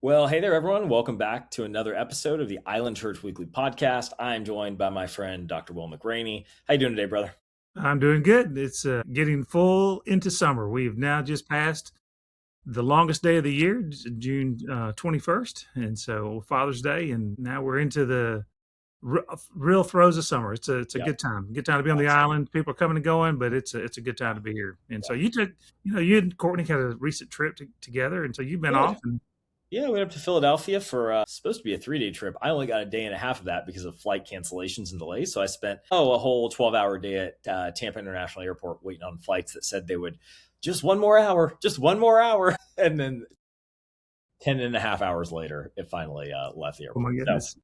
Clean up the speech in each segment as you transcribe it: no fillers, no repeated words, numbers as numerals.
Well, hey there, everyone. Welcome back to another episode of the Island Church Weekly Podcast. I am joined by my friend, Dr. Will McRaney. How you doing today, brother? I'm doing good. It's getting full into summer. We've now just passed the longest day of the year, June 21st. And so Father's Day. And now we're into the real throes of summer. It's a Yep, good time. Good time to be on the absolutely. island. People are coming and going, but it's a good time to be here. And so you and Courtney had a recent trip together. And so you've been Yeah, off. And yeah. We went up to Philadelphia for supposed to be a 3 day trip. I only got a day and a half of that because of flight cancellations and delays. So I spent a whole 12-hour day at Tampa International Airport waiting on flights that said they would just one more hour, and then 10 and a half hours later, it finally left the oh my airport. goodness.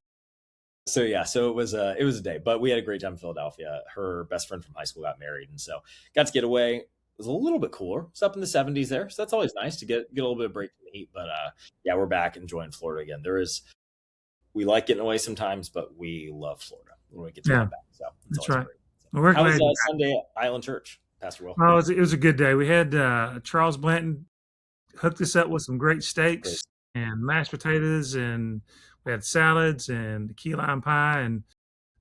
So yeah, so it was a day, but we had a great time in Philadelphia. Her best friend from high school got married, and so got to get away. It was a little bit cooler. It's up in the 70s there, so that's always nice to get a little bit of break from the heat. But yeah, we're back enjoying Florida again. We like getting away sometimes, but we love Florida when we get to Yeah, come back. So it's that's always right. great. So, Well, we're how was glad. Sunday at Island Church, Pastor Will? Oh, it was a good day. We had Charles Blanton hooked us up with some great Great. steaks and mashed potatoes, and we had salads and key lime pie, and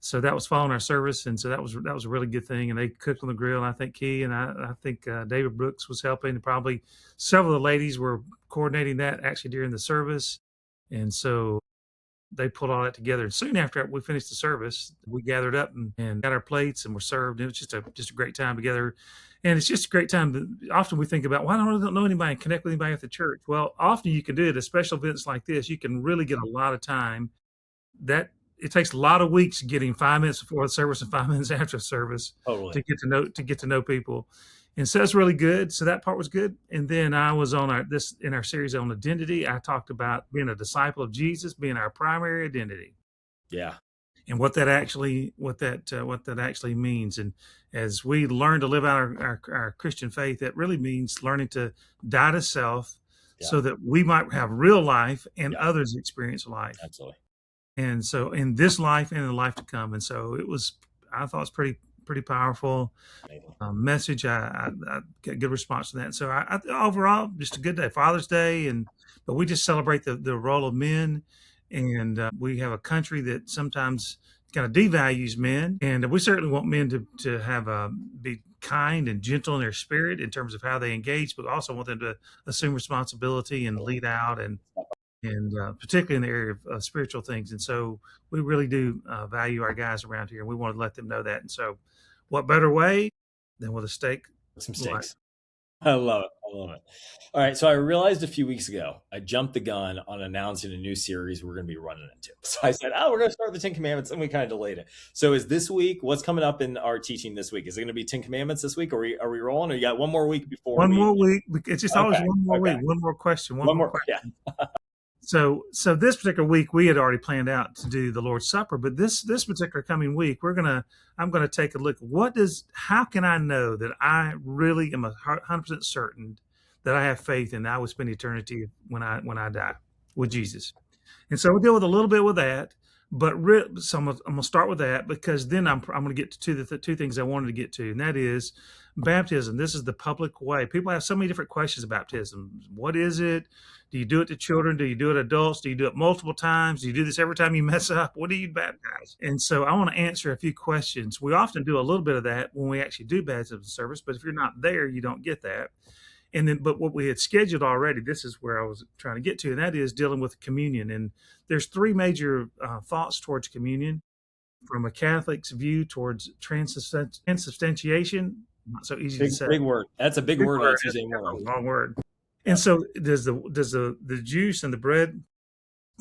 so that was following our service, and so that was a really good thing. And they cooked on the grill. And I think Key and I think David Brooks was helping, and probably several of the ladies were coordinating that actually during the service, and so they pulled all that together. And soon after we finished the service, we gathered up and got our plates and were served. It was just a great time together. And it's just a great time. Often we think about, why don't I know anybody and connect with anybody at the church? Well, often you can do it at special events like this. You can really get a lot of time. That it takes a lot of weeks getting 5 minutes before the service and 5 minutes after service Totally. to get to know people. And so that's really good. So that part was good. And then I was on our series on identity. I talked about being a disciple of Jesus being our primary identity Yeah. and what that actually means. And as we learn to live out our Christian faith, that really means learning to die to self Yeah. so that we might have real life and Yeah. others experience life. Absolutely. And so in this life and in the life to come. And so I thought it was pretty powerful Amazing. message. I get good response to that. So overall, just a good day, Father's Day, but we just celebrate the role of men, and we have a country that sometimes kind of devalues men, and we certainly want men to have be kind and gentle in their spirit in terms of how they engage, but also want them to assume responsibility and lead out and particularly in the area of spiritual things. And so we really do value our guys around here. And we want to let them know that. And so, what better way than with a steak? Some Like, mistakes. I love it. I love it. All right. So I realized a few weeks ago, I jumped the gun on announcing a new series we're going to be running into. So I said, we're going to start the Ten Commandments, and we kind of delayed it. So is this week, what's coming up in our teaching this week? Is it going to be Ten Commandments this week? Are we rolling? Or you got one more week before one we? more week. It's just always Okay. one more Okay. week, one more question, one One more more. question. Yeah. So this particular week we had already planned out to do the Lord's Supper, but this particular coming week I'm gonna take a look. How can I know that I really am 100% certain that I have faith and I will spend eternity when I die with Jesus? And so we'll deal with a little bit with that, but so I'm gonna start with that because then I'm gonna get to the two things I wanted to get to, and that is baptism. This is the public way. People have so many different questions about baptism. What is it? Do you do it to children? Do you do it adults? Do you do it multiple times? Do you do this every time you mess up? What do you baptize? And so I want to answer a few questions. We often do a little bit of that when we actually do baptism service, but if you're not there, you don't get that. And then, but what we had scheduled already, this is where I was trying to get to, and that is dealing with communion. And there's three major thoughts towards communion from a Catholic's view towards transubstantiation. Not so easy to say. Big word. That's a big Big word on a word. Tuesday That's a morning. long word. Yeah. And so does the juice and the bread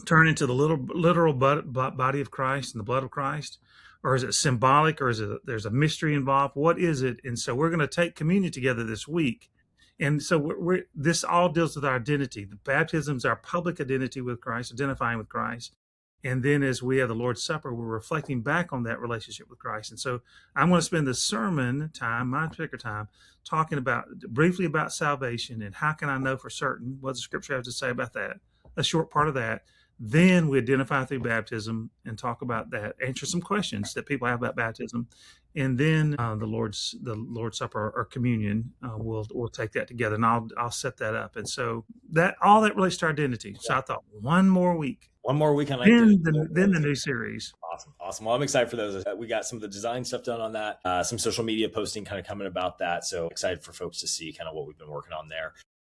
turn into the literal body of Christ and the blood of Christ? Or is it symbolic, or is it there's a mystery involved? What is it? And so we're going to take communion together this week. And so this all deals with our identity. The baptism is our public identity with Christ, identifying with Christ. And then as we have the Lord's Supper, we're reflecting back on that relationship with Christ. And so I'm going to spend the sermon time, my particular time, talking briefly about salvation and how can I know for certain what the scripture has to say about that, a short part of that. Then we identify through baptism and talk about that, answer some questions that people have about baptism, and then the Lord's Supper or communion. We'll take that together, and I'll set that up. And so that all that relates to our identity. So Yeah. I thought one more week, One more week on then the new series. Awesome. Well, I'm excited for those. We got some of the design stuff done on that, some social media posting kind of coming about that. So excited for folks to see kind of what we've been working on there.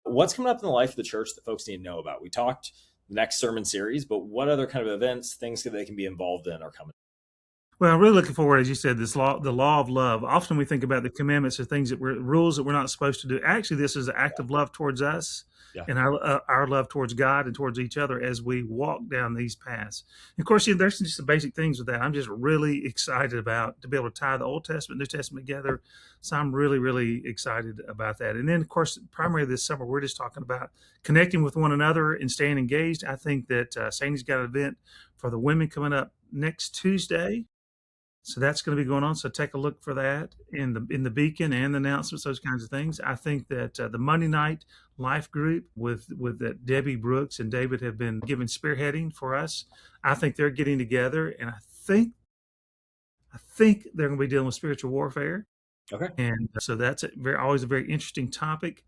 What's coming up in the life of the church that folks need to know about? We talked the next sermon series, but what other kind of events, things that they can be involved in are coming? Well, I'm really looking forward, as you said, the law of love. Often we think about the commandments or things rules that we're not supposed to do. Actually, this is an act of love towards us and our love towards God and towards each other as we walk down these paths. And of course, there's just some basic things with that. I'm just really excited about to be able to tie the Old Testament, New Testament together. So I'm really, really excited about that. And then, of course, primarily this summer, we're just talking about connecting with one another and staying engaged. I think that Sandy's got an event for the women coming up next Tuesday. So that's going to be going on. So take a look for that in the beacon and the announcements, those kinds of things. I think that the Monday night life group with that Debbie Brooks and David have been given spearheading for us. I think they're getting together, and I think they're going to be dealing with spiritual warfare. Okay. And so that's always a very interesting topic.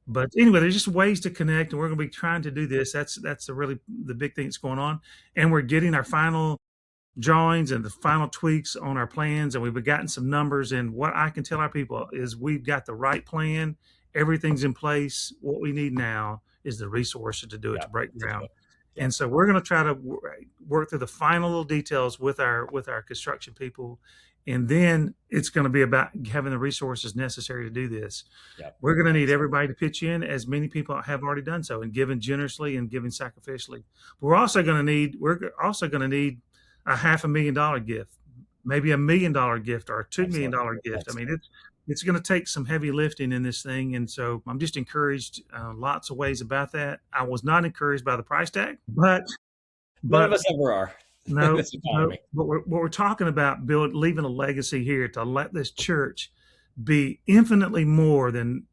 But anyway, there's just ways to connect, and we're going to be trying to do this. That's the big thing that's going on, and we're getting our final drawings and the final tweaks on our plans, and we've gotten some numbers. And what I can tell our people is we've got the right plan. Everything's in place. What we need now is the resources to do it, to break ground. And so we're going to try to work through the final little details with our construction people. And then it's going to be about having the resources necessary to do this. We're going to need everybody to pitch in, as many people have already done so, and given generously and giving sacrificially. We're also going to need a $500,000 gift, maybe $1 million gift, or a $2 million gift. I mean, it's going to take some heavy lifting in this thing. And so I'm just encouraged lots of ways about that. I was not encouraged by the price tag, but none of us ever are. No, but what we're talking about, leaving a legacy here to let this church be infinitely more than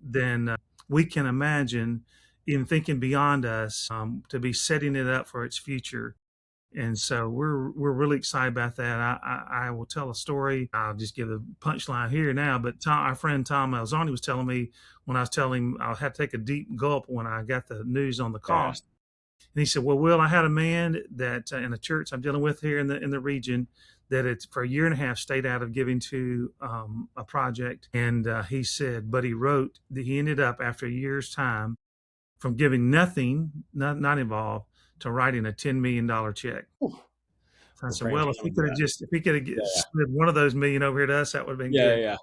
we can imagine, in thinking beyond us, to be setting it up for its future. And so we're really excited about that. I will tell a story. I'll just give a punchline here now. But our friend Tom Malzani was telling me, when I was telling him I had to take a deep gulp when I got the news on the cost. Yeah. And he said, "Well, Will, I had a man that in a church I'm dealing with here in the region that it's for a year and a half stayed out of giving to a project." And he said, but he wrote that he ended up after a year's time from giving nothing, not involved, to writing a $10 million check. So I said, well, if he could have slid one of those million over here to us, that would have been good. Yeah.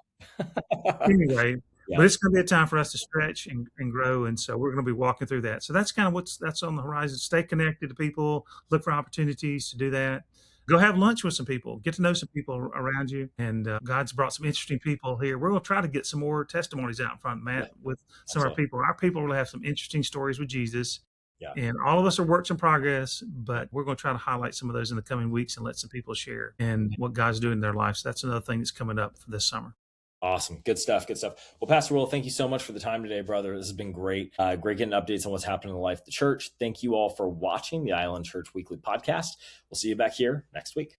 Anyway, but it's going to be a time for us to stretch and grow. And so we're going to be walking through that. So that's kind of that's on the horizon. Stay connected to people, look for opportunities to do that. Go have lunch with some people, get to know some people around you. And God's brought some interesting people here. We're going to try to get some more testimonies out in front, Matt, with some of our people. Our people will have some interesting stories with Jesus. Yeah. And all of us are works in progress, but we're going to try to highlight some of those in the coming weeks and let some people share and what God's doing in their lives. So that's another thing that's coming up for this summer. Awesome. Good stuff. Well, Pastor Will, thank you so much for the time today, brother. This has been great. Great getting updates on what's happening in the life of the church. Thank you all for watching the Island Church Weekly Podcast. We'll see you back here next week.